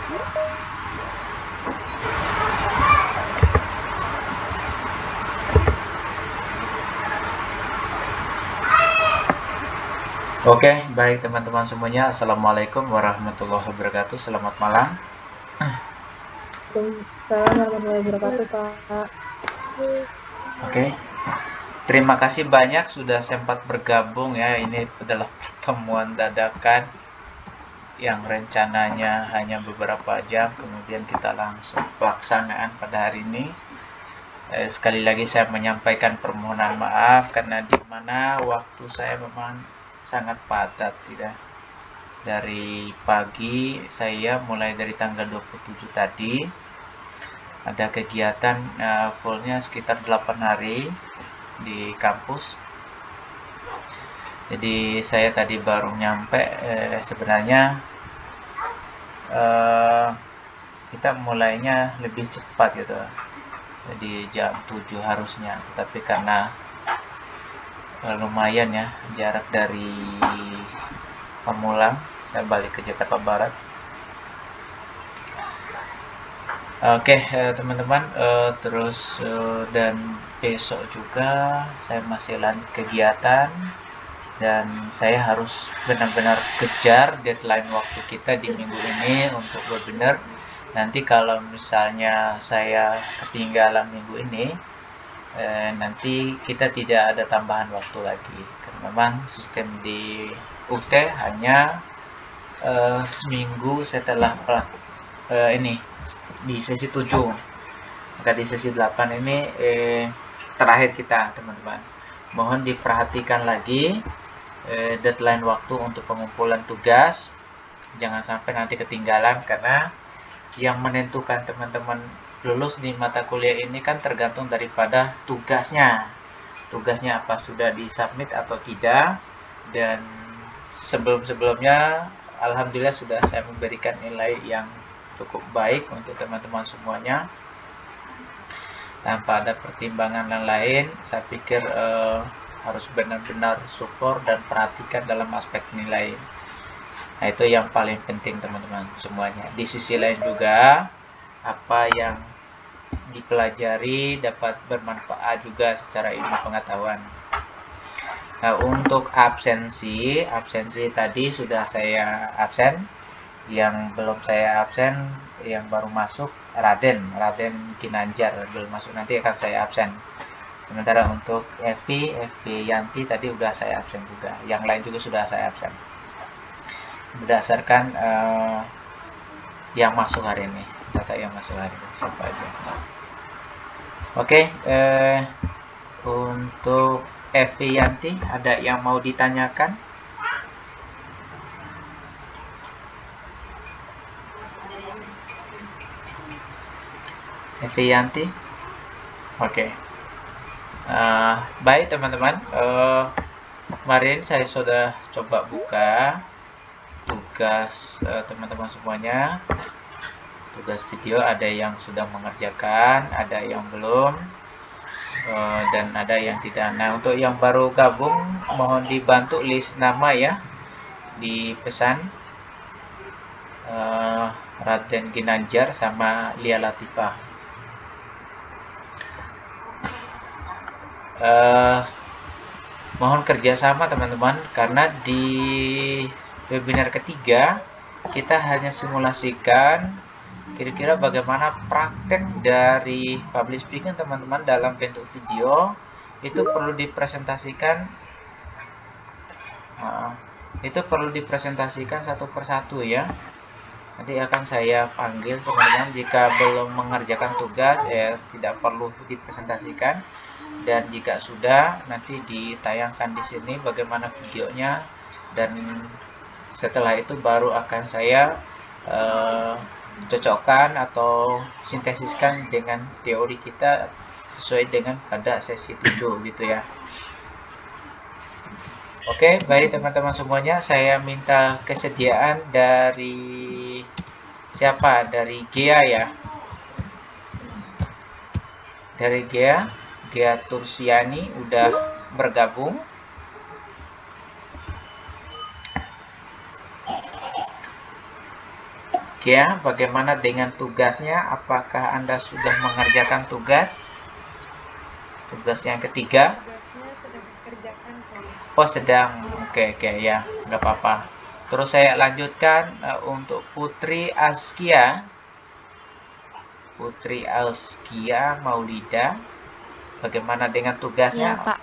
Oke, baik teman-teman semuanya. Assalamualaikum warahmatullahi wabarakatuh. Selamat malam. Waalaikumsalam warahmatullahi wabarakatuh, Pak. Oke, terima kasih banyak sudah sempat bergabung ya. Ini adalah pertemuan dadakan yang rencananya hanya beberapa jam, kemudian kita langsung pelaksanaan pada hari ini. Sekali lagi saya menyampaikan permohonan maaf karena di mana waktu saya memang sangat padat tidak. Dari pagi saya mulai dari tanggal 27 tadi ada kegiatan fullnya sekitar 8 hari di kampus. Jadi saya tadi baru nyampe, sebenarnya kita mulainya lebih cepat gitu. Jadi jam 7 harusnya, tapi karena lumayan ya jarak dari Pamulang, saya balik ke Jakarta Barat. Oke, teman-teman, terus dan besok juga saya masih lanjut kegiatan dan saya harus benar-benar kejar deadline waktu kita di minggu ini untuk webinar. Nanti kalau misalnya saya ketinggalan minggu ini, nanti kita tidak ada tambahan waktu lagi. Karena memang sistem di UT hanya seminggu setelah ini di sesi 7, maka di sesi 8 ini terakhir kita, teman-teman. Mohon diperhatikan lagi deadline waktu untuk pengumpulan tugas, jangan sampai nanti ketinggalan, karena yang menentukan teman-teman lulus di mata kuliah ini kan tergantung daripada tugasnya apa sudah disubmit atau tidak. Dan sebelum-sebelumnya alhamdulillah sudah saya memberikan nilai yang cukup baik untuk teman-teman semuanya tanpa ada pertimbangan yang lain. Saya pikir harus benar-benar support dan perhatikan dalam aspek nilai. Nah, itu yang paling penting teman-teman semuanya. Di sisi lain juga apa yang dipelajari dapat bermanfaat juga secara ilmu pengetahuan. Nah, untuk absensi tadi sudah saya absen. Yang belum saya absen, yang baru masuk Raden Ginanjar belum masuk, nanti akan saya absen. Sementara untuk Evi Yanti tadi udah saya absen juga. Yang lain juga sudah saya absen. Berdasarkan yang masuk hari ini, data yang masuk hari ini siapa aja. Oke, untuk Evi Yanti ada yang mau ditanyakan? Evi Yanti? Oke. Baik teman-teman, kemarin saya sudah coba buka tugas teman-teman semuanya. Tugas video ada yang sudah mengerjakan, ada yang belum, dan ada yang tidak. Nah, untuk yang baru gabung mohon dibantu list nama ya di pesan Raden Ginanjar sama Lia Latifah. Mohon kerjasama teman-teman, karena di webinar ketiga kita hanya simulasikan kira-kira bagaimana praktek dari public speaking teman-teman dalam bentuk video. Itu perlu dipresentasikan satu persatu ya. Nanti akan saya panggil teman-teman, jika belum mengerjakan tugas tidak perlu dipresentasikan, dan jika sudah nanti ditayangkan di sini bagaimana videonya, dan setelah itu baru akan saya cocokkan atau sintesiskan dengan teori kita sesuai dengan pada sesi 7 gitu ya. Oke, baik teman-teman semuanya, saya minta kesediaan dari siapa? Dari Gea ya. Dari Gea Tursiani udah bergabung. ketiga, bagaimana dengan tugasnya? Apakah Anda sudah mengerjakan tugas? Tugas yang ketiga? Tugasnya sedang dikerjakan, Pak. Oh, sedang. Oke, ya, nggak apa-apa. Terus saya lanjutkan untuk Putri Askia. Putri Askia Maulida. Bagaimana dengan tugasnya? Ya, Pak.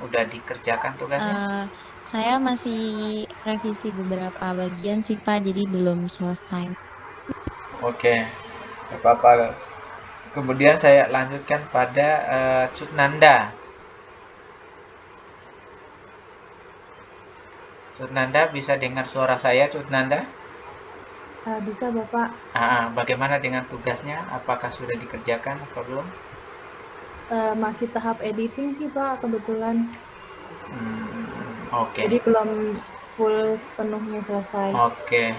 Udah dikerjakan tugasnya? Saya masih revisi beberapa bagian sih, Pak, jadi belum selesai. Oke, nggak apa-apa. Kemudian saya lanjutkan pada Cutnanda. Cutnanda, bisa dengar suara saya, Cutnanda? Bisa Bapak. Bagaimana dengan tugasnya? Apakah sudah dikerjakan atau belum? Masih tahap editing sih Pak, kebetulan. Oke. Jadi belum full sepenuhnya selesai. Oke.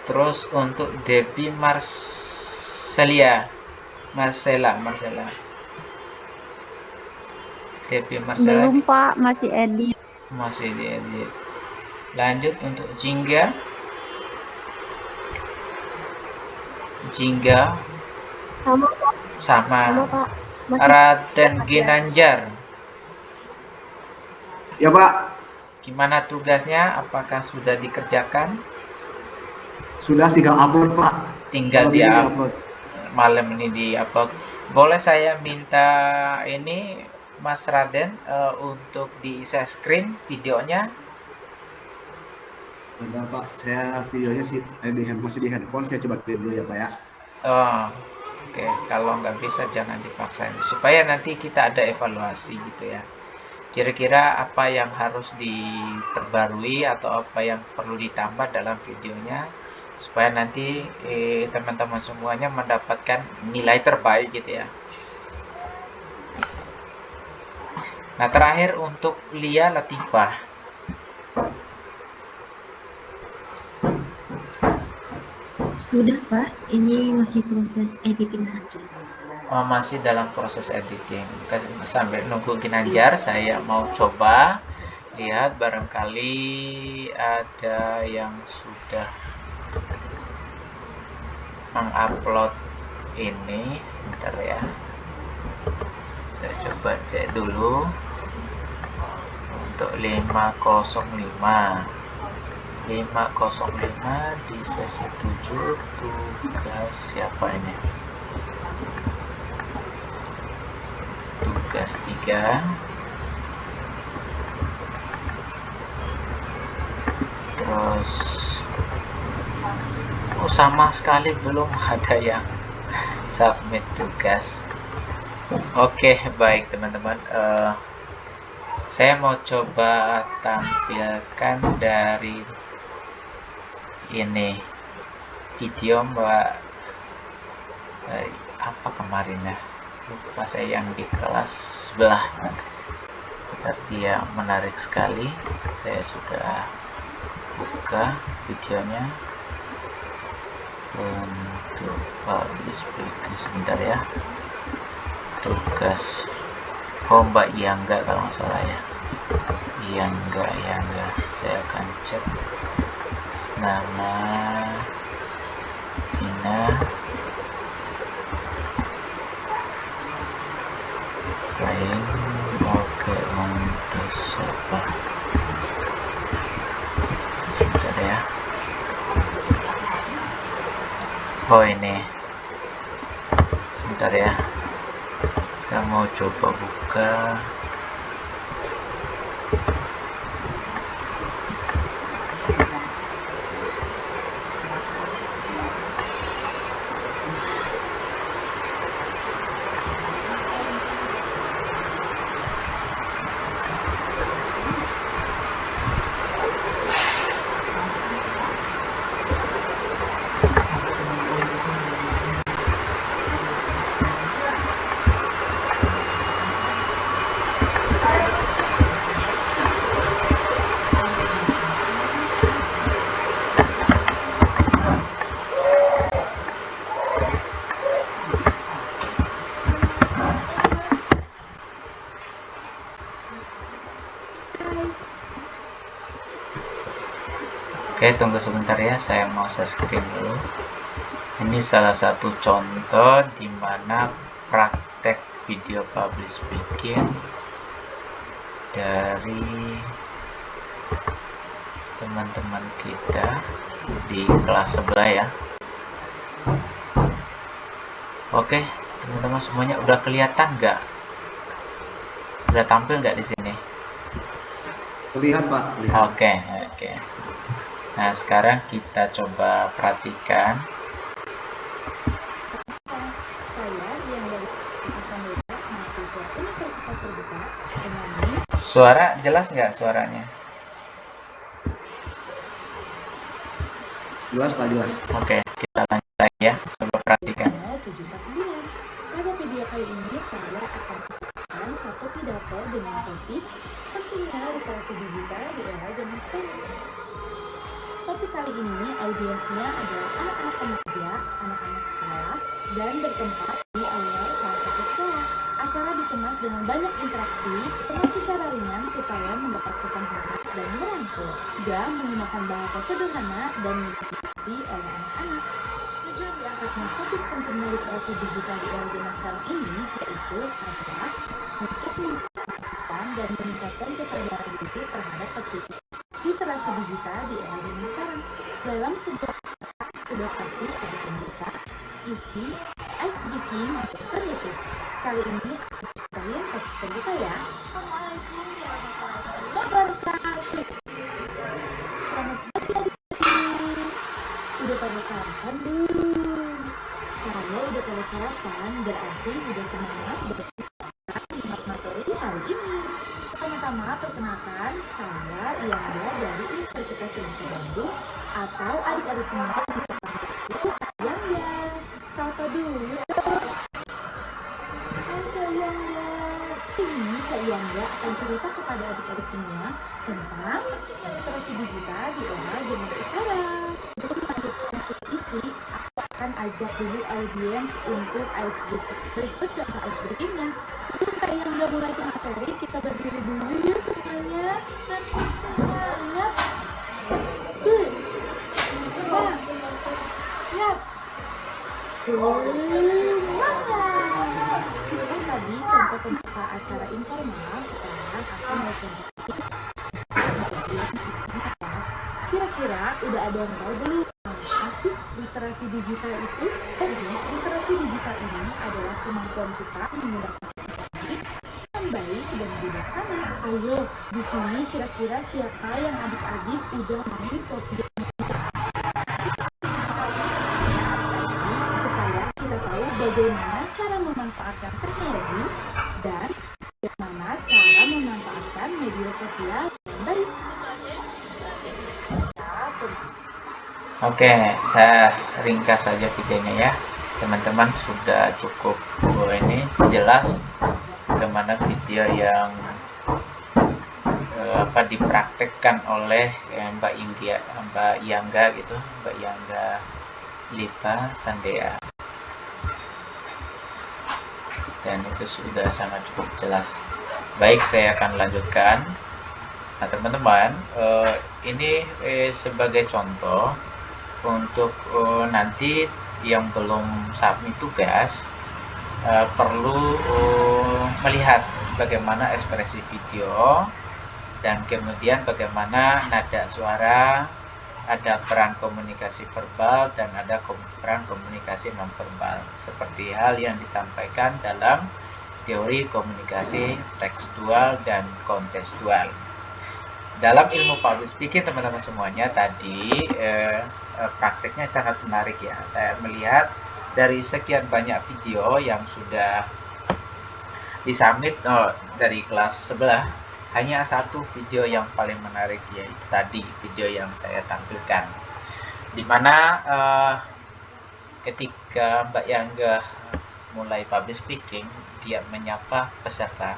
Terus untuk Debbie Marcella. Debbie Marcella. Belum, Pak, masih edit. Masih diedit. Lanjut untuk Jingga. Sama Pak. Sama Pak. Raden Ginanjar. Ya Pak. Gimana tugasnya? Apakah sudah dikerjakan? Sudah, tinggal upload Pak. Tinggal di-upload. Malam ini di-upload. Boleh saya minta ini Mas Raden untuk di-share screen videonya? Bentar Pak, saya videonya sih masih di handphone, saya coba kirim dulu ya Pak ya. Oke. Kalau nggak bisa jangan dipaksain, supaya nanti kita ada evaluasi gitu ya. Kira-kira apa yang harus diperbarui atau apa yang perlu ditambah dalam videonya, supaya nanti teman-teman semuanya mendapatkan nilai terbaik gitu ya. Nah, terakhir untuk Lia Latifah. Sudah Pak, ini masih proses editing saja. Masih dalam proses editing. Sambil nunggu Ginanjar, saya mau coba lihat barangkali ada yang sudah mengupload ini. Sebentar ya, saya coba cek dulu untuk 505 di sesi 7. Tugas siapa ini? Tugas 3. Terus sama sekali belum ada yang submit tugas. Oke, baik teman-teman, saya mau coba tampilkan dari ini video Mbak apa kemarin ya, lupa saya, yang di kelas sebelah, tapi ya menarik sekali. Saya sudah buka videonya untuk publish. Sebentar ya, tugas Mbak Yangga kalau nggak salah ya, Yangga. Saya akan cek nama Ina. Baik, oke, untuk siapa? Sebentar ya. Ini sebentar ya, saya mau coba buka. Oke, tunggu sebentar ya, saya mau share screen dulu. Ini salah satu contoh di mana praktek video public speaking dari teman-teman kita di kelas sebelah ya. Oke, teman-teman semuanya udah kelihatan nggak? Udah tampil nggak di sini? Terlihat Pak, lihat. Oke. Nah, sekarang kita coba perhatikan. Saya yang dari Kasameda, mahasiswa Universitas Terbuka dengan NIM Suara jelas nggak suaranya? Jelas Pak, jelas. Oke, kita lanjut lagi ya. Coba perhatikan. 0749. Pada video kali ini saya akan memberikan satu pidato dengan topik pentingnya literasi digital di era zaman sekarang. Topik kali ini audiensnya adalah anak-anak remaja, anak-anak sekolah, dan bertempat di aula salah satu sekolah. Acara dikemas dengan banyak interaksi, kemas secara ringan supaya mendapat kesan hangat dan merangkul. Juga menggunakan bahasa sederhana dan mudah dimengerti oleh anak-anak. Tujuan diangkatnya topik pentingnya literasi digital di era zaman sekarang ini yaitu adalah untuk menginformasikan dan meningkatkan kesadaran diri terhadap pentingnya literasi digital di era zaman sekarang. Dalam sebuah acara sudah pasti ada pembuka, isi, ice breaking, dan YouTube. Kali ini aku ceritain teks terbuka ya. Assalamualaikum warahmatullahi wabarakatuh. Selamat pagi adik-adik. Udah pada sarapan belum? Kalau udah pada sarapan berarti udah semangat belajar 5 materi hari ini. Pertama, perkenalkan, saya Yanda dari Universitas Terbuka Bandung atau adik-adik semua dipanggil Yanda. Sapa dulu. Hai Kak Yanda. Ini Kak Yanda akan cerita kepada adik-adik semua tentang literasi digital di era zaman sekarang. Sebelum lanjut ke isi, aku akan ajak dulu audiens untuk ice breaking. Berikut contoh ice breakingnya. Sebelum Kak Yanda mulai ke materi, kita berdiri dulu ya semuanya. Dan semangat. Semangat. Semangat. Itu kan tadi contoh pembuka acara informal. Sekarang aku mau contohin bagian isinya ya. Kira-kira udah ada yang tahu belum apa sih literasi digital itu? Jadi literasi digital ini adalah kemampuan kita menggunakan teknologi dengan baik dan bijaksana. Ayo, di sini kira-kira siapa yang adik-adik udah main sosial media? Supaya kita tahu bagaimana cara memanfaatkan teknologi dan bagaimana cara memanfaatkan media sosial dengan baik. Oke, saya ringkas saja videonya ya. Teman-teman sudah cukup ini jelas bagaimana video yang dipraktekkan oleh Mbak Yangga gitu, Mbak Yangga Liva Sandea. Dan itu sudah sangat cukup jelas. Baik, saya akan lanjutkan. Nah, teman-teman, ini sebagai contoh untuk nanti yang belum submit tugas perlu melihat bagaimana ekspresi video dan kemudian bagaimana nada suara, ada peran komunikasi verbal dan ada peran komunikasi nonverbal seperti hal yang disampaikan dalam teori komunikasi tekstual dan kontekstual. Dalam ilmu public speaking teman-teman semuanya tadi prakteknya sangat menarik ya. Saya melihat dari sekian banyak video yang sudah disubmit dari kelas sebelah, hanya satu video yang paling menarik, yaitu tadi video yang saya tampilkan, dimana ketika Mbak Yangga mulai public speaking, dia menyapa peserta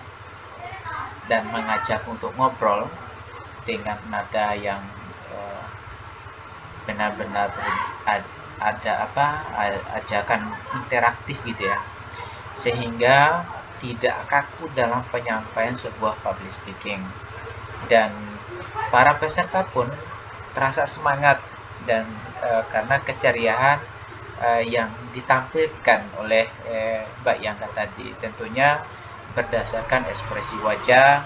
dan mengajak untuk ngobrol dengan nada yang benar-benar ada ajakan interaktif gitu ya, sehingga tidak kaku dalam penyampaian sebuah public speaking, dan para peserta pun terasa semangat dan karena keceriaan yang ditampilkan oleh Mbak Yangga tadi. Tentunya berdasarkan ekspresi wajah.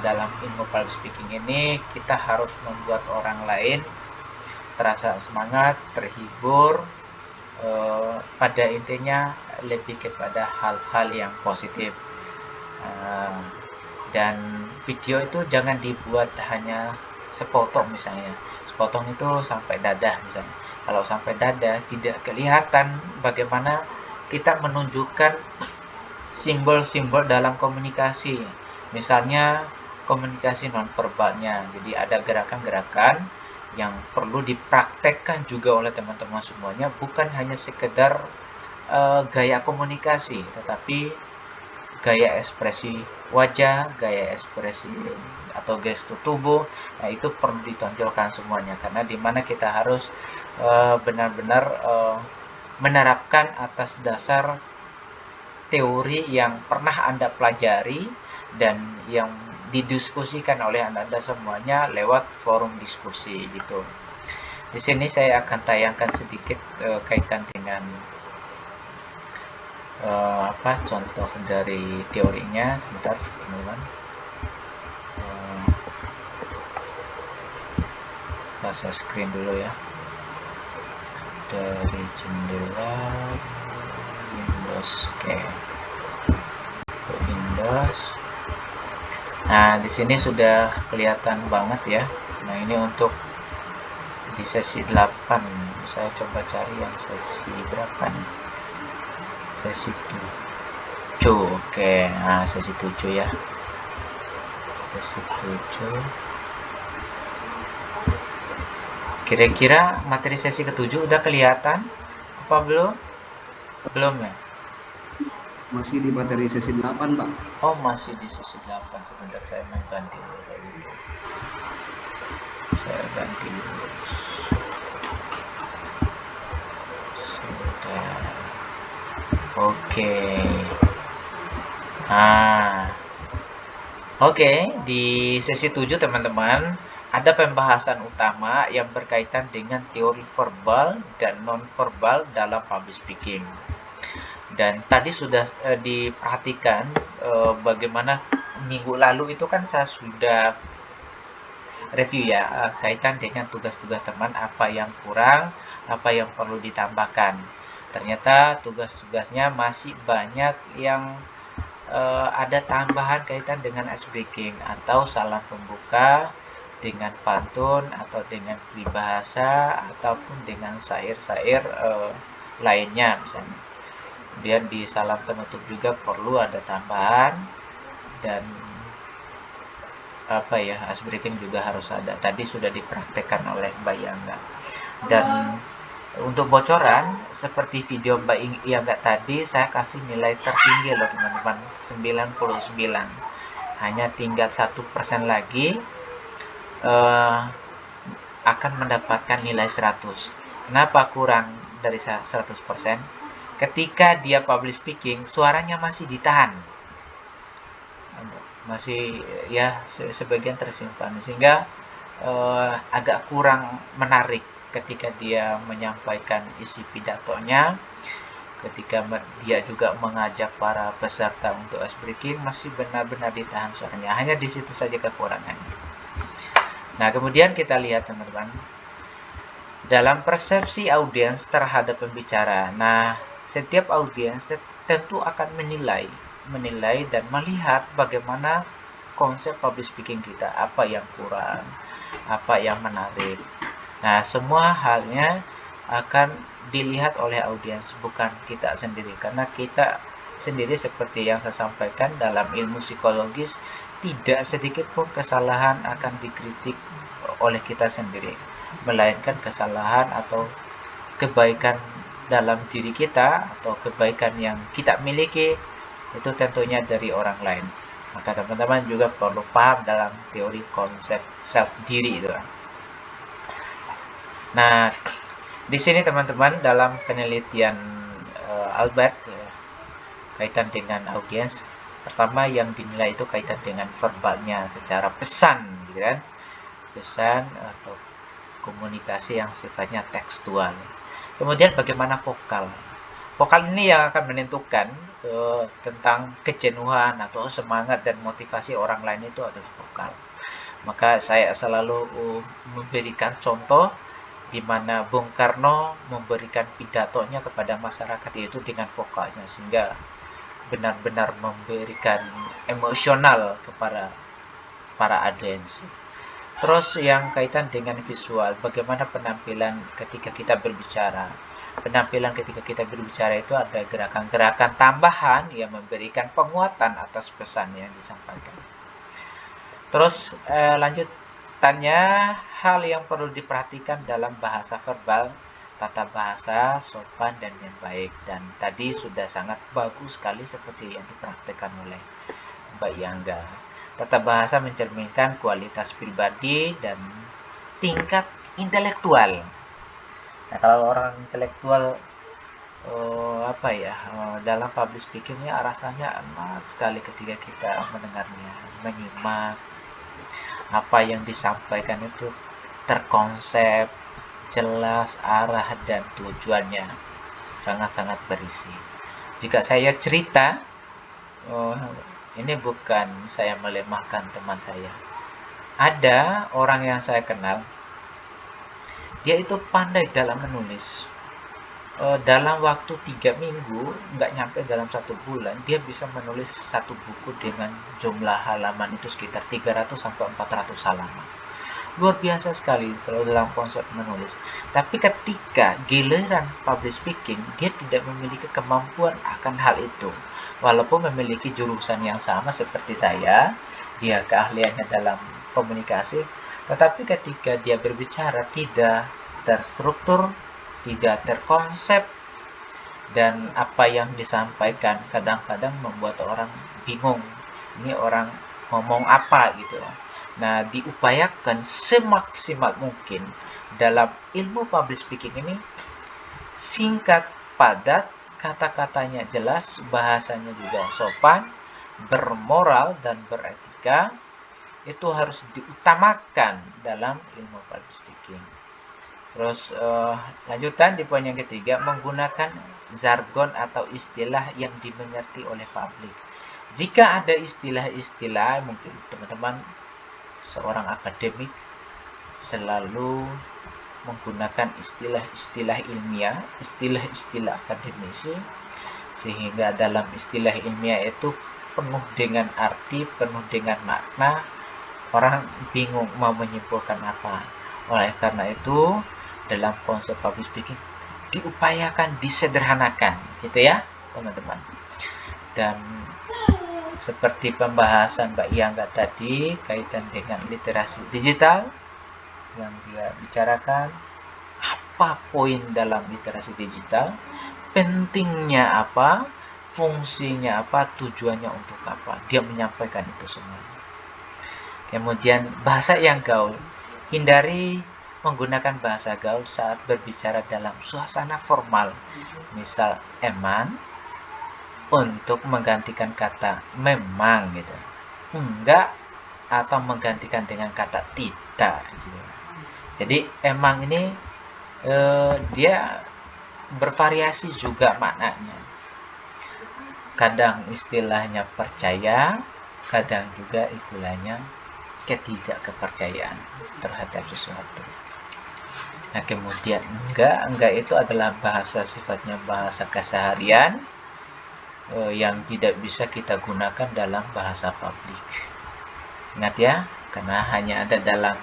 Dalam ilmu public speaking ini kita harus membuat orang lain terasa semangat, terhibur, pada intinya lebih kepada hal-hal yang positif. Dan video itu jangan dibuat hanya sepotong, misalnya sepotong itu sampai dadah misalnya. Kalau sampai dadah tidak kelihatan bagaimana kita menunjukkan simbol-simbol dalam komunikasi. Misalnya komunikasi nonverbalnya. Jadi ada gerakan-gerakan yang perlu dipraktekkan juga oleh teman-teman semuanya, bukan hanya sekedar gaya komunikasi, tetapi gaya ekspresi wajah, gaya ekspresi atau gestur tubuh. Nah, itu perlu ditonjolkan semuanya, karena dimana kita harus benar-benar menerapkan atas dasar teori yang pernah Anda pelajari dan yang didiskusikan oleh Anda semuanya lewat forum diskusi gitu. Di sini saya akan tayangkan sedikit kaitan dengan contoh dari teorinya. Sebentar teman-teman, saya screen dulu ya. Dari jendela Windows, oke. Windows. Nah, di sini sudah kelihatan banget ya. Nah, ini untuk di sesi 8. Saya coba cari yang sesi berapa nih? Sesi 7. Oke. Nah, sesi 7 ya. Sesi 7. Kira-kira materi sesi ke-7 udah kelihatan apa belum? Belum ya? Masih di materi sesi 8, Pak. Oh, masih di sesi 8. Sebentar, saya mau ganti dulu. Saya ganti dulu. Sudah. Oke. Nah. Oke, di sesi 7 teman-teman, ada pembahasan utama yang berkaitan dengan teori verbal dan non-verbal dalam public speaking. Dan tadi sudah diperhatikan bagaimana minggu lalu itu kan saya sudah review ya, kaitan dengan tugas-tugas teman, apa yang kurang, apa yang perlu ditambahkan. Ternyata tugas-tugasnya masih banyak yang ada tambahan kaitan dengan ice breaking atau salam pembuka dengan pantun atau dengan peribahasa ataupun dengan syair-syair lainnya misalnya. Kemudian di salam penutup juga perlu ada tambahan, dan ice breaking juga harus ada. Tadi sudah dipraktekkan oleh Mbak Yangga. Dan untuk bocoran, seperti video Mbak Yangga tadi, saya kasih nilai tertinggi loh teman-teman, 99. Hanya tinggal 1% lagi akan mendapatkan nilai 100. Kenapa kurang dari 100%? Ketika dia public speaking, suaranya masih ditahan, masih ya sebagian tersimpan, sehingga agak kurang menarik ketika dia menyampaikan isi pidatonya. Ketika dia juga mengajak para peserta untuk ice breaking, masih benar-benar ditahan suaranya. Hanya di situ saja kekurangannya. Nah, kemudian kita lihat teman-teman, dalam persepsi audiens terhadap pembicara. Nah, setiap audiens tentu akan menilai dan melihat bagaimana konsep public speaking kita, apa yang kurang, apa yang menarik. Nah, semua halnya akan dilihat oleh audiens, bukan kita sendiri. Karena kita sendiri, seperti yang saya sampaikan dalam ilmu psikologis, tidak sedikit pun kesalahan akan dikritik oleh kita sendiri, melainkan kesalahan atau kebaikan dalam diri kita atau kebaikan yang kita miliki itu tentunya dari orang lain. Maka teman-teman juga perlu paham dalam teori konsep self diri itu. Nah, di sini teman-teman, dalam penelitian Albert kaitan dengan audiens, pertama yang dinilai itu kaitan dengan verbalnya secara pesan, gitu kan? Pesan atau komunikasi yang sifatnya tekstual. Kemudian bagaimana vokal? Vokal ini yang akan menentukan tentang kejenuhan atau semangat dan motivasi orang lain itu adalah vokal. Maka saya selalu memberikan contoh di mana Bung Karno memberikan pidatonya kepada masyarakat yaitu dengan vokalnya, sehingga benar-benar memberikan emosional kepada para audiens. Terus yang kaitan dengan visual, bagaimana penampilan ketika kita berbicara. Penampilan ketika kita berbicara itu ada gerakan-gerakan tambahan yang memberikan penguatan atas pesan yang disampaikan. Terus lanjutannya, hal yang perlu diperhatikan dalam bahasa verbal, tata bahasa, sopan, dan yang baik. Dan tadi sudah sangat bagus sekali seperti yang dipraktikkan oleh Mbak Yangga. Tata bahasa mencerminkan kualitas pribadi dan tingkat intelektual. Nah, kalau orang intelektual dalam public speakingnya rasanya enak sekali ketika kita mendengarnya, menyimak apa yang disampaikan itu terkonsep, jelas arah dan tujuannya, sangat-sangat berisi. Jika saya cerita, ini bukan saya melemahkan teman saya. Ada orang yang saya kenal, dia itu pandai dalam menulis. Dalam waktu 3 minggu, nggak nyampe dalam 1 bulan, dia bisa menulis satu buku dengan jumlah halaman itu sekitar 300 sampai 400 halaman. Luar biasa sekali kalau dalam konsep menulis. Tapi ketika giliran public speaking, dia tidak memiliki kemampuan akan hal itu. Walaupun memiliki jurusan yang sama seperti saya, dia keahliannya dalam komunikasi, tetapi ketika dia berbicara tidak terstruktur, tidak terkonsep, dan apa yang disampaikan kadang-kadang membuat orang bingung. Ini orang ngomong apa gitu. Nah, diupayakan semaksimal mungkin dalam ilmu public speaking ini singkat, padat, kata-katanya jelas, bahasanya juga sopan, bermoral dan beretika. Itu harus diutamakan dalam ilmu public speaking. Terus lanjutan di poin yang ketiga, menggunakan jargon atau istilah yang dimengerti oleh publik. Jika ada istilah-istilah, mungkin teman-teman seorang akademik selalu menggunakan istilah-istilah ilmiah, istilah-istilah akademisi, sehingga dalam istilah ilmiah itu penuh dengan arti, penuh dengan makna, orang bingung mau menyimpulkan apa. Oleh karena itu, dalam konsep public speaking diupayakan disederhanakan, gitu ya teman-teman. Dan seperti pembahasan Mbak Yangga tadi kaitan dengan literasi digital yang dia bicarakan, apa poin dalam literasi digital, pentingnya apa, fungsinya apa, tujuannya untuk apa, dia menyampaikan itu semua. Kemudian bahasa yang gaul, hindari menggunakan bahasa gaul saat berbicara dalam suasana formal, misal eman untuk menggantikan kata memang gitu, enggak, atau menggantikan dengan kata tidak gitu. Jadi emang ini dia bervariasi juga maknanya, kadang istilahnya percaya, kadang juga istilahnya ketidakkepercayaan terhadap sesuatu. Nah, kemudian enggak itu adalah bahasa sifatnya bahasa keseharian yang tidak bisa kita gunakan dalam bahasa publik. Ingat ya, karena hanya ada dalam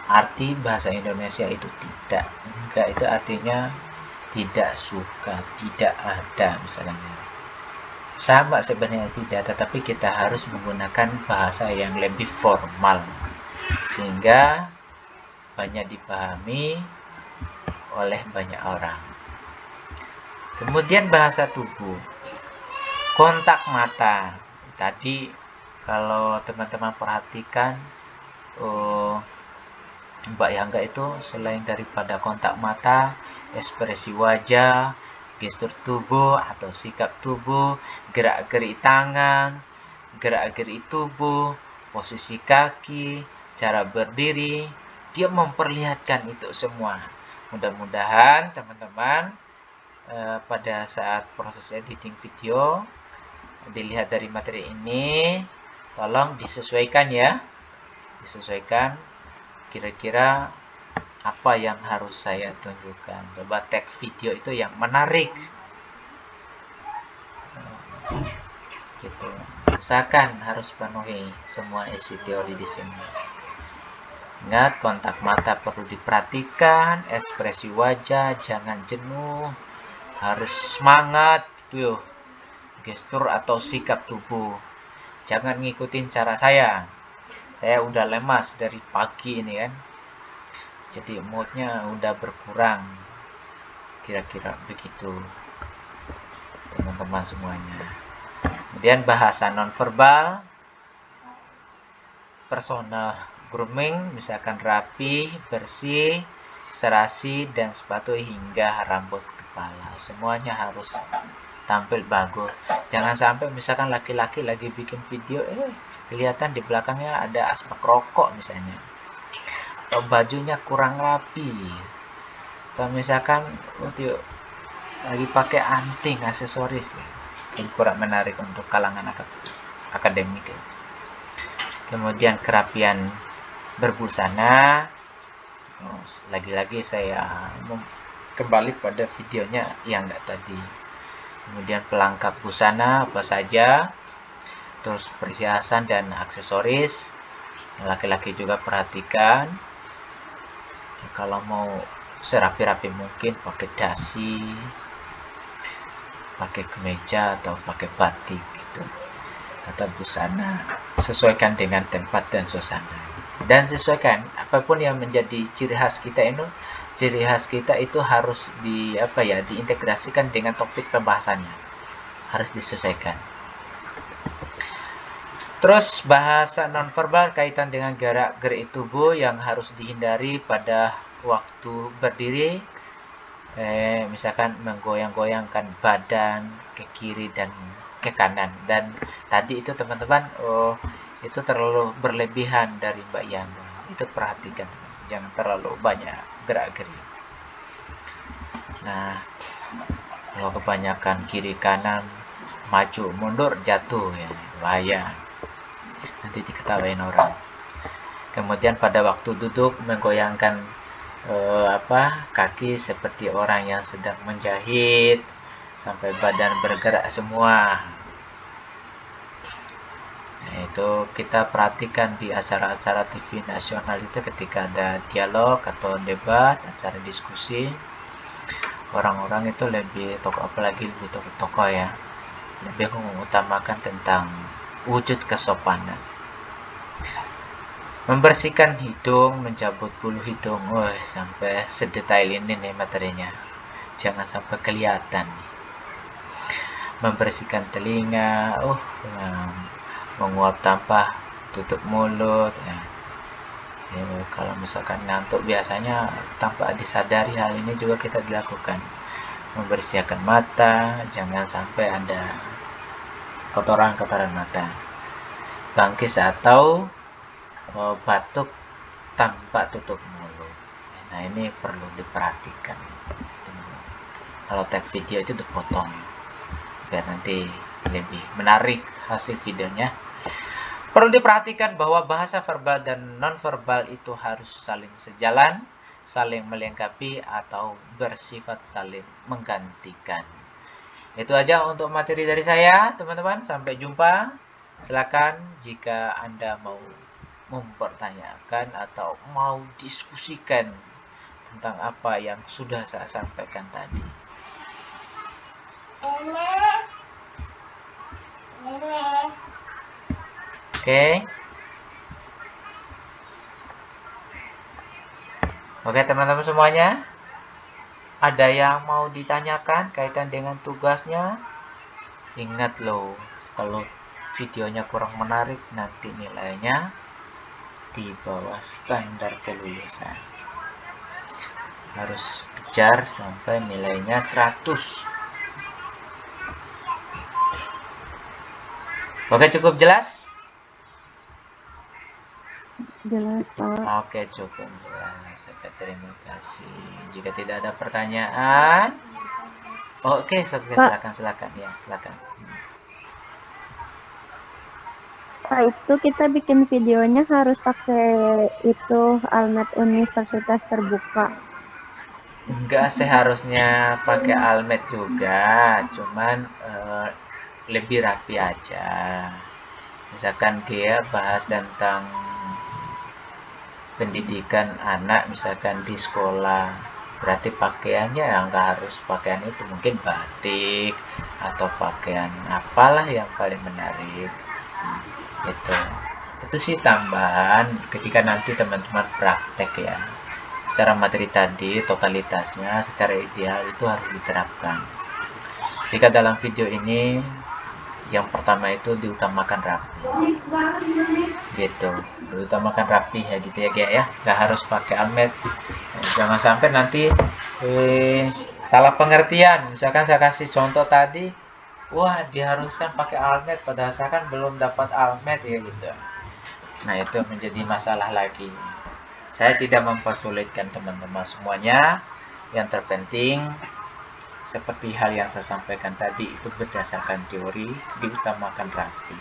arti bahasa Indonesia itu tidak. Enggak itu artinya tidak suka, tidak ada misalnya. Sama sebenarnya tidak, tetapi kita harus menggunakan bahasa yang lebih formal sehingga banyak dipahami oleh banyak orang. Kemudian bahasa tubuh, kontak mata. Tadi kalau teman-teman perhatikan, Mbak Yangga itu selain daripada kontak mata, ekspresi wajah, gestur tubuh atau sikap tubuh, gerak-gerik tangan, gerak-gerik tubuh, posisi kaki, cara berdiri, dia memperlihatkan itu semua. Mudah-mudahan teman-teman pada saat proses editing video dilihat dari materi ini, tolong disesuaikan ya, disesuaikan kira-kira apa yang harus saya tunjukkan. Coba tag video itu yang menarik gitu. Usahakan harus penuhi semua isi teori di sini. Ingat, kontak mata perlu diperhatikan, ekspresi wajah jangan jenuh, harus semangat gitu yo. Gestur atau sikap tubuh. Jangan ngikutin cara saya. Saya udah lemas dari pagi ini kan. Jadi moodnya udah berkurang. Kira-kira begitu. Teman-teman semuanya. Kemudian bahasa nonverbal, personal grooming, misalkan rapi, bersih, serasi, dan sepatu hingga rambut kepala. Semuanya harus tampil bagus. Jangan sampai misalkan laki-laki lagi bikin video, kelihatan di belakangnya ada asbak rokok misalnya. Atau bajunya kurang rapi. Atau misalkan lagi pakai anting, aksesoris. Ini kurang menarik untuk kalangan akademik. Kemudian kerapian berbusana. Lagi-lagi saya kembali pada videonya yang tadi. Kemudian pelengkap busana apa saja, terus perhiasan dan aksesoris. Laki-laki juga perhatikan, kalau mau serapi-rapi mungkin pakai dasi, pakai kemeja atau pakai batik gitu. Atau busana, sesuaikan dengan tempat dan suasana. Dan sesuaikan apapun yang menjadi ciri khas kita ini. Ciri khas kita itu harus diintegrasikan dengan topik pembahasannya. Harus disesuaikan. Terus bahasa nonverbal kaitan dengan gerak-gerik tubuh yang harus dihindari pada waktu berdiri. Misalkan menggoyang-goyangkan badan ke kiri dan ke kanan. Dan tadi itu teman-teman, itu terlalu berlebihan dari Mbak Yana. Itu perhatikan, jangan terlalu banyak gerak-gerik. Nah, kalau kebanyakan kiri kanan, maju mundur, jatuh ya, bahaya. Nanti diketawain orang. Kemudian pada waktu duduk menggoyangkan kaki seperti orang yang sedang menjahit sampai badan bergerak semua. Nah, itu kita perhatikan di acara-acara TV nasional itu ketika ada dialog atau debat, acara diskusi, orang-orang itu lebih apalagi lebih tokoh ya, lebih mengutamakan tentang wujud kesopanan. Membersihkan hidung, mencabut bulu hidung, sampai sedetail ini nih materinya, jangan sampai kelihatan. Membersihkan telinga, menguap tanpa tutup mulut. Kalau misalkan ngantuk biasanya tanpa disadari hal ini juga kita dilakukan. Membersihkan mata, jangan sampai ada kotoran-kotoran mata. Bangkis atau batuk tanpa tutup mulut. Nah, ini perlu diperhatikan. Kalau tag video itu dipotong biar nanti lebih menarik hasil videonya. Perlu diperhatikan bahwa bahasa verbal dan non-verbal itu harus saling sejalan, saling melengkapi atau bersifat saling menggantikan. Itu aja untuk materi dari saya, teman-teman. Sampai jumpa. Silakan jika Anda mau mempertanyakan atau mau diskusikan tentang apa yang sudah saya sampaikan tadi. Oke teman-teman semuanya, ada yang mau ditanyakan kaitan dengan tugasnya? Ingat loh, kalau videonya kurang menarik nanti nilainya di bawah standar kelulusan. Harus kejar sampai nilainya 100. Oke, cukup jelas? Jelas, Pak. Oke, cukup jelas. Terima kasih. Jika tidak ada pertanyaan, oke, Pak, silakan ya, silakan. Pak, itu kita bikin videonya harus pakai itu Almed Universitas Terbuka. Enggak seharusnya pakai almet juga, cuman lebih rapi aja. Misalkan dia bahas tentang pendidikan anak, misalkan di sekolah, berarti pakaiannya ya nggak harus pakaian itu, mungkin batik atau pakaian apalah yang paling menarik. Itu sih tambahan ketika nanti teman-teman praktek ya. Secara materi tadi, totalitasnya secara ideal itu harus diterapkan. Jika dalam video ini yang pertama itu diutamakan rapi, gitu, diutamakan rapi ya, gitu ya Gia ya, nggak harus pakai almet. Jangan sampai nanti salah pengertian. Misalkan saya kasih contoh tadi, wah diharuskan pakai almet, padahal saya kan belum dapat almet ya gitu. Nah itu menjadi masalah lagi. Saya tidak mempersulitkan teman-teman semuanya. Yang terpenting seperti hal yang saya sampaikan tadi, itu berdasarkan teori, diutamakan rapi.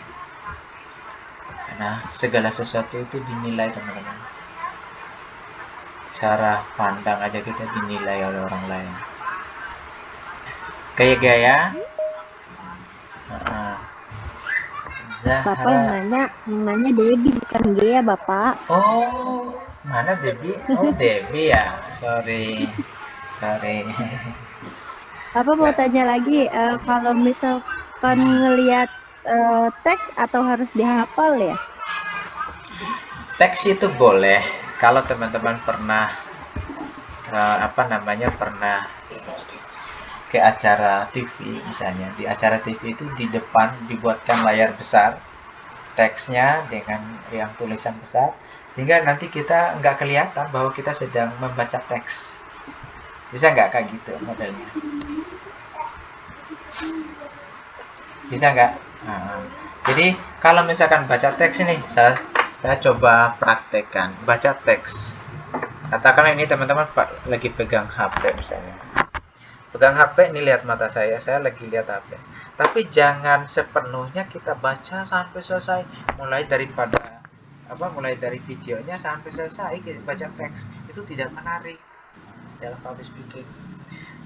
Karena segala sesuatu itu dinilai teman-teman. Cara pandang aja kita dinilai oleh orang lain. Kayak gaya. Bapak yang nanya Debbie bukan Gea, Bapak. Oh, mana Debbie? Oh, Debbie ya. Sorry. Bapak mau tanya lagi, kalau misalkan ngelihat teks atau harus dihafal ya? Teks itu boleh kalau teman-teman pernah pernah ke acara TV misalnya. Di acara TV itu di depan dibuatkan layar besar, teksnya dengan yang tulisan besar, sehingga nanti kita nggak kelihatan bahwa kita sedang membaca teks. Bisa nggak kayak gitu modelnya? Bisa nggak? Jadi kalau misalkan baca teks ini, saya coba praktekkan baca teks. Katakan ini teman-teman lagi pegang HP misalnya. Pegang HP, ini lihat mata saya lagi lihat HP. Tapi jangan sepenuhnya kita baca sampai selesai. Mulai dari videonya sampai selesai kita baca teks. Itu tidak menarik dalam public speaking.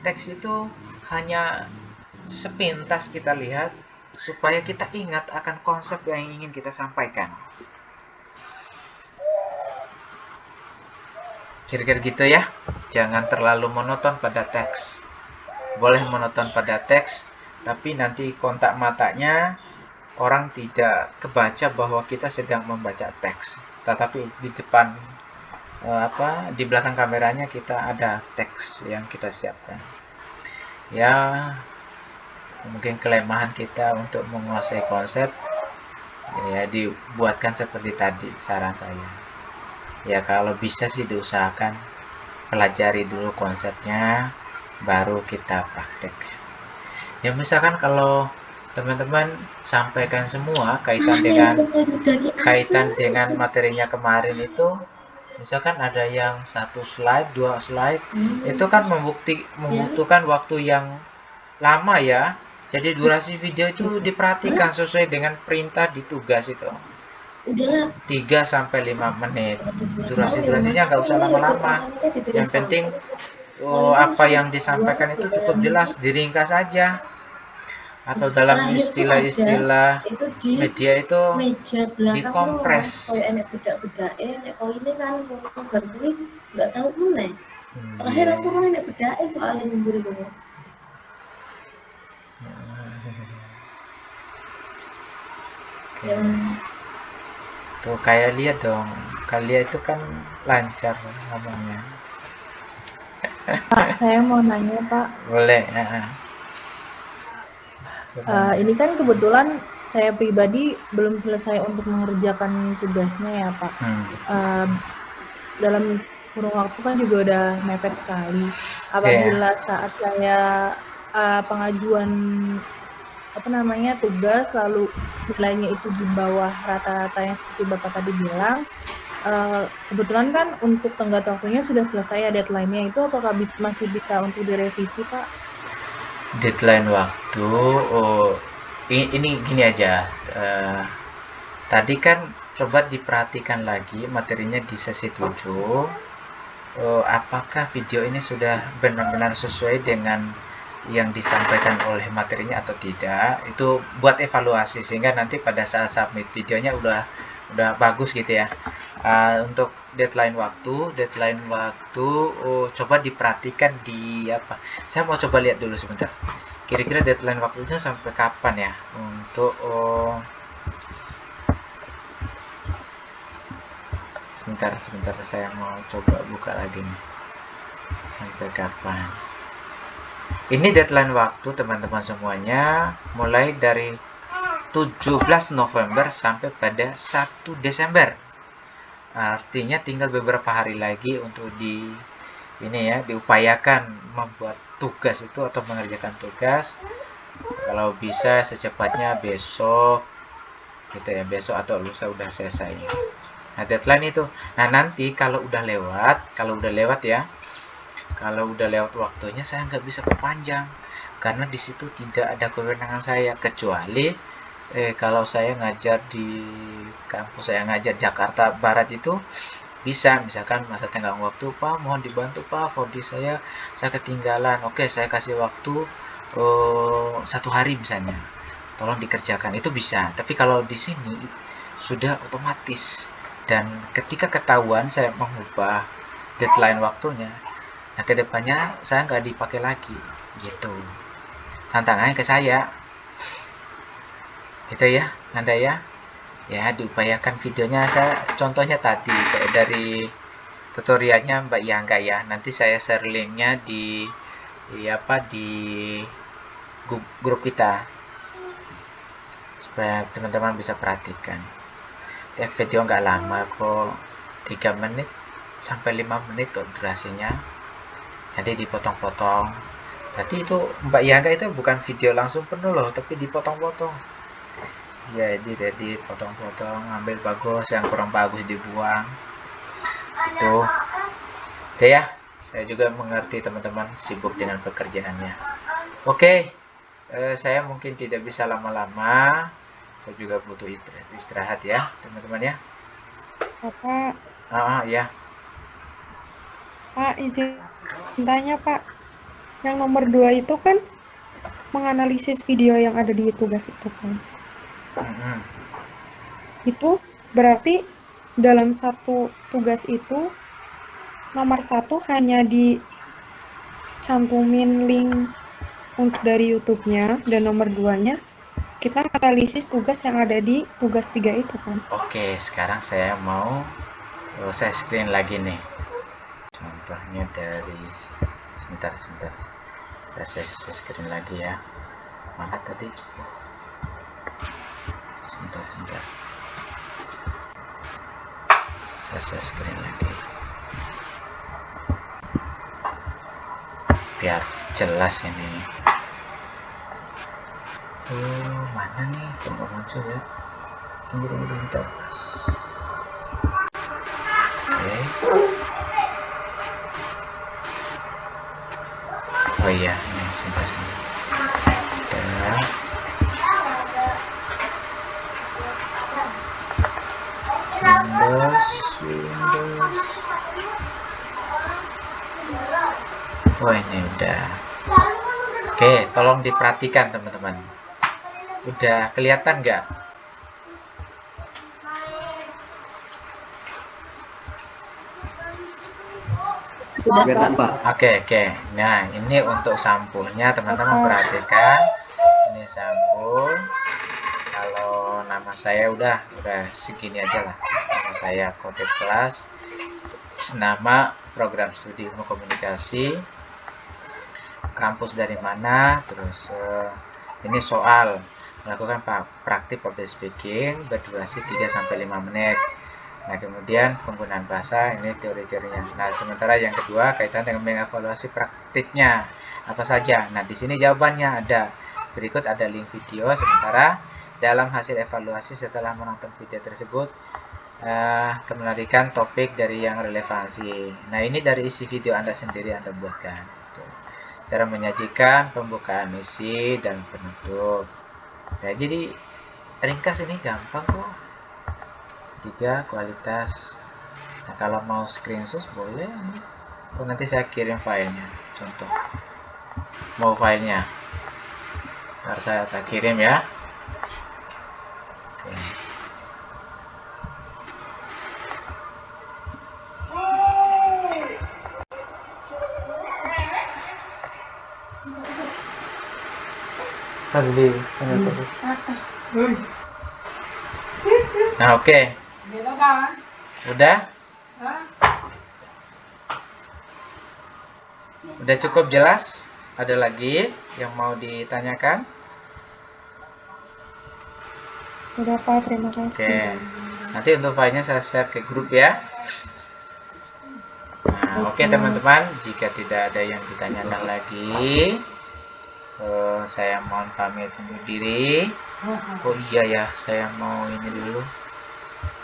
Teks itu hanya sepintas kita lihat supaya kita ingat akan konsep yang ingin kita sampaikan. Kira-kira gitu ya. Jangan terlalu monoton pada teks. Boleh monoton pada teks, tapi nanti kontak matanya orang tidak kebaca bahwa kita sedang membaca teks. Tetapi di depan di belakang kameranya kita ada teks yang kita siapkan. Ya, mungkin kelemahan kita untuk menguasai konsep ya dibuatkan seperti tadi saran saya. Ya kalau bisa sih diusahakan pelajari dulu konsepnya, baru kita praktek. Ya misalkan kalau teman-teman sampaikan semua kaitan dengan materinya kemarin itu, misalkan ada yang 1 slide, 2 slide, itu kan membutuhkan waktu yang lama ya. Jadi durasi video itu diperhatikan sesuai dengan perintah di tugas itu. 3-5 menit. Durasinya nggak usah lama-lama. Yang penting apa yang disampaikan itu cukup jelas, diringkas saja. Atau dalam istilah-istilah media itu dikompres. Terakhir aku enak bedake soalnya nyembur itu. Tuh kayak lihat dong, kalian itu kan lancar ngomongnya. Pak, saya mau nanya Pak. Boleh. Ini kan kebetulan saya pribadi belum selesai untuk mengerjakan tugasnya ya Pak. Dalam kurun waktu kan juga udah mepet sekali. Apabila saat saya pengajuan tugas lalu nilainya itu di bawah rata-rata yang seperti Bapak tadi bilang, kebetulan kan untuk tenggat waktunya sudah selesai ya deadline-nya, itu apakah masih bisa untuk direvisi, Pak? Deadline waktu, oh, ini gini aja. Tadi kan coba diperhatikan lagi materinya di sesi 7. Apakah video ini sudah benar-benar sesuai dengan yang disampaikan oleh materinya atau tidak? Itu buat evaluasi sehingga nanti pada saat submit videonya udah bagus gitu ya. Untuk deadline waktu coba diperhatikan di apa? Saya mau coba lihat dulu sebentar. Kira-kira deadline waktunya sampai kapan ya untuk sebentar saya mau coba buka lagi nih. Sampai kapan? Ini deadline waktu teman-teman semuanya mulai dari 17 November sampai pada 1 Desember. Artinya tinggal beberapa hari lagi untuk diupayakan membuat tugas itu atau mengerjakan tugas. Kalau bisa secepatnya besok gitu ya, besok atau lusa udah selesai. Nah, deadline itu. Nah, nanti kalau udah lewat waktunya saya nggak bisa perpanjang karena di situ tidak ada kewenangan saya, kecuali kalau saya ngajar di kampus, saya ngajar Jakarta Barat itu bisa, misalkan masa tenggang waktu, Pak mohon dibantu Pak, Fodi saya ketinggalan, oke saya kasih waktu 1 hari misalnya, tolong dikerjakan, itu bisa. Tapi kalau di sini sudah otomatis, dan ketika ketahuan saya mengubah deadline waktunya, nah kedepannya saya nggak dipakai lagi gitu. Tantangannya ke saya gitu ya, Anda ya diupayakan videonya. Saya contohnya tadi kayak dari tutorialnya Mbak Yangga ya, nanti saya share linknya di grup kita supaya teman-teman bisa perhatikan. Video nggak lama kok, 3 menit sampai 5 menit kok durasinya, nanti dipotong-potong. Berarti itu Mbak Yangga itu bukan video langsung penuh loh, tapi dipotong-potong ya, dipotong-potong, ambil bagus, yang kurang bagus dibuang itu. Oke ya, saya juga mengerti teman-teman sibuk dengan pekerjaannya. Oke, saya mungkin tidak bisa lama-lama, saya juga butuh istirahat ya teman-teman ya. Pak, Ya Pak izin tanya Pak, yang nomor 2 itu kan menganalisis video yang ada di tugas itu kan. Itu berarti dalam satu tugas itu nomor 1 hanya dicantumin link untuk dari YouTube-nya, dan nomor 2-nya kita analisis tugas yang ada di tugas 3 itu kan. Oke, sekarang saya mau saya screen lagi nih. Contohnya dari sebentar. Saya screen lagi ya. Mana tadi? Sebentar. Saya screen lagi. Biar jelas ini. Mana nih? Tunggu muncul ya. Tunggu bentar. Oke. Oh iya, ini sebentar. Windows. Oh ini udah. Oke, tolong diperhatikan teman-teman. Udah kelihatan nggak? Kelihatan Pak. Oke. Nah ini untuk sampulnya teman-teman perhatikan. Ini sampul. Kalau nama saya udah segini aja lah. Nama saya Kode Kelas. Nama program studi ilmu komunikasi. Kampus dari mana, terus ini soal melakukan praktik public speaking berdurasi 3-5 menit. Nah kemudian penggunaan bahasa, ini teori-teorinya. Nah sementara yang kedua kaitan dengan mengevaluasi praktiknya apa saja. Nah di sini jawabannya ada, berikut ada link video. Sementara dalam hasil evaluasi setelah menonton video tersebut, kembalikan topik dari yang relevansi. Nah, ini dari isi video Anda sendiri Anda buatkan. Cara menyajikan, pembukaan isi, dan penutup. Nah, jadi ringkas ini gampang kok. 3 kualitas. Nah, kalau mau screenshot boleh. Oh, nanti saya kirim filenya. Contoh. Mau filenya. Ntar saya tak kirim ya. Oke. Nah, oke. Udah? Udah cukup jelas? Ada lagi yang mau ditanyakan? Sudah Pak, terima Oke. kasih. Nanti untuk filenya saya share ke grup ya. Nah, oke teman-teman, jika tidak ada yang ditanyakan lagi, saya mohon pamit undur diri. Oh iya ya, saya mau ini dulu,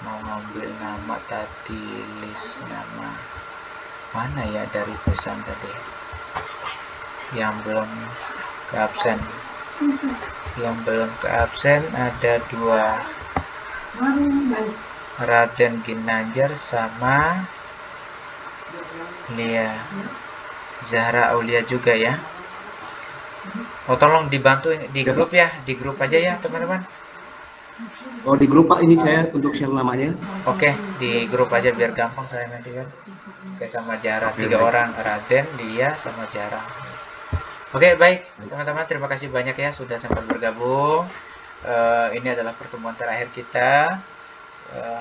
mau ngambil nama tadi, list nama mana ya dari pesan tadi yang belum ke absen. Yang belum ke absen ada 2, Raden Ginanjar sama Lia Zahra Aulia juga ya. Oh, tolong dibantu di grup ya, di grup aja ya teman-teman. Oh, di grup Pak, ini saya untuk share namanya. Oke, di grup aja biar gampang saya nanti kan. Oke, sama Jara, Oke, 3 baik. orang, Raden, Lia, sama Jara. Oke, baik teman-teman, terima kasih banyak ya sudah sempat bergabung. Ini adalah pertemuan terakhir kita.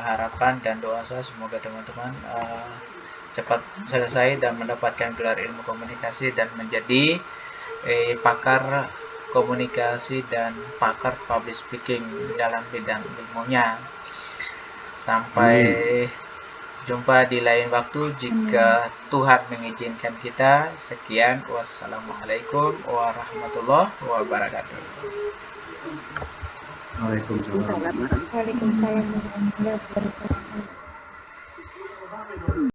Harapan dan doa saya semoga teman-teman cepat selesai dan mendapatkan gelar ilmu komunikasi dan menjadi pakar komunikasi dan pakar public speaking dalam bidang ilmunya. Sampai jumpa di lain waktu jika Tuhan mengizinkan kita. Sekian, wassalamualaikum warahmatullahi wabarakatuh. Waalaikumsalam. Waalaikumsalam warahmatullahi wabarakatuh.